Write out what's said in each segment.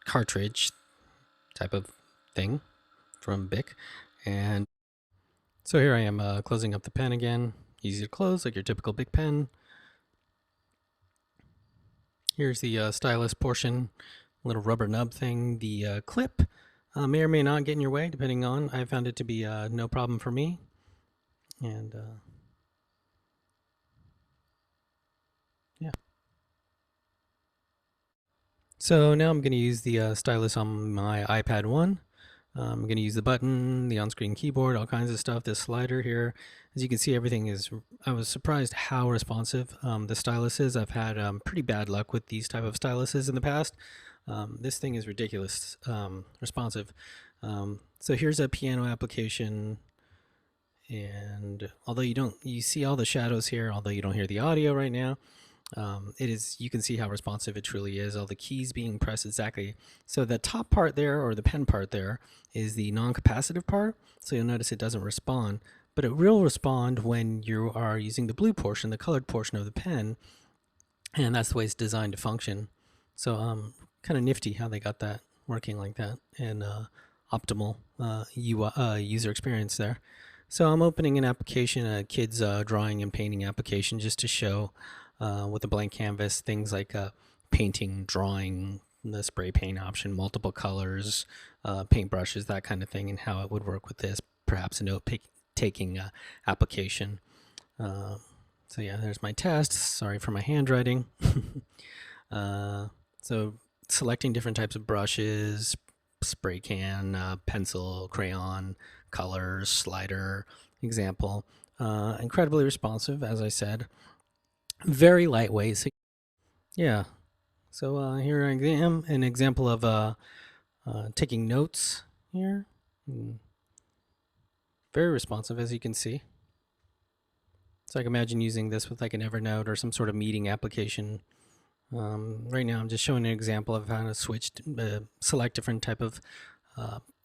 cartridge type of thing from Bic. And so here I am closing up the pen again. Easy to close, like your typical Bic pen. Here's the stylus portion, little rubber nub thing. The clip may or may not get in your way, depending on. I found it to be no problem for me. And yeah. So now I'm going to use the stylus on my iPad 1. I'm going to use the button, the on-screen keyboard, all kinds of stuff. This slider here, as you can see, everything is, I was surprised how responsive the stylus is. I've had pretty bad luck with these type of styluses in the past. This thing is ridiculous responsive. So here's a piano application. And although you see all the shadows here, although you don't hear the audio right now, you can see how responsive it truly is, all the keys being pressed exactly. So the top part there, or the pen part there, is the non-capacitive part. So you'll notice it doesn't respond, but it will respond when you are using the blue portion, the colored portion of the pen, and that's the way it's designed to function. So kind of nifty how they got that working like that, and optimal user experience there. So I'm opening an application, a kid's drawing and painting application, just to show with a blank canvas things like painting, drawing, the spray paint option, multiple colors, paint brushes, that kind of thing, and how it would work with this, perhaps a note-taking application. So yeah, there's my test. Sorry for my handwriting. So selecting different types of brushes, spray can, pencil, crayon, colors, slider, example. Incredibly responsive, as I said. Very lightweight. So yeah. So here I am, an example of taking notes here. Very responsive, as you can see. So I can imagine using this with like an Evernote or some sort of meeting application. Right now I'm just showing an example of how to switch, select different type of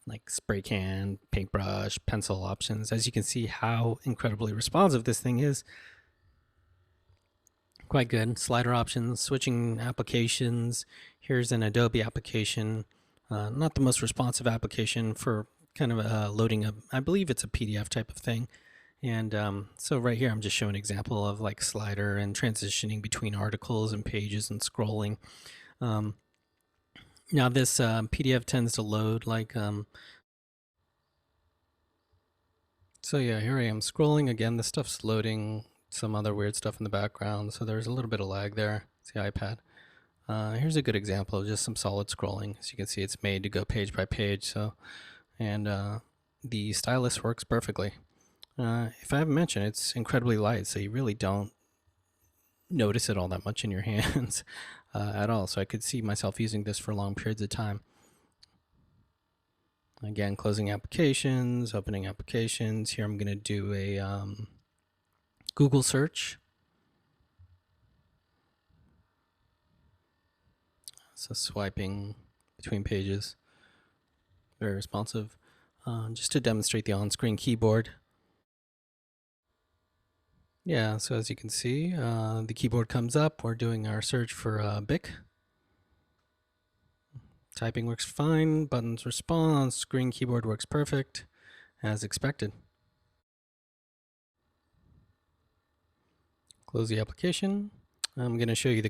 like spray can, paintbrush, pencil options. As you can see how incredibly responsive this thing is. Quite good. Slider options, switching applications. Here's an Adobe application. Not the most responsive application for kind of loading up. I believe it's a PDF type of thing. And so right here, I'm just showing an example of like slider and transitioning between articles and pages and scrolling. Now this PDF tends to load like, so yeah, here I am scrolling again. The stuff's loading, some other weird stuff in the background. So there's a little bit of lag there. It's the iPad. Here's a good example of just some solid scrolling. As you can see, it's made to go page by page. So, and the stylus works perfectly. If I haven't mentioned, it's incredibly light, so you really don't notice it all that much in your hands at all. So I could see myself using this for long periods of time. Again, closing applications, opening applications. Here I'm going to do a Google search. So swiping between pages, very responsive. Just to demonstrate the on-screen keyboard. Yeah, so as you can see, the keyboard comes up. We're doing our search for Bic. Typing works fine, buttons respond, screen keyboard works perfect, as expected. Close the application. I'm going to show you the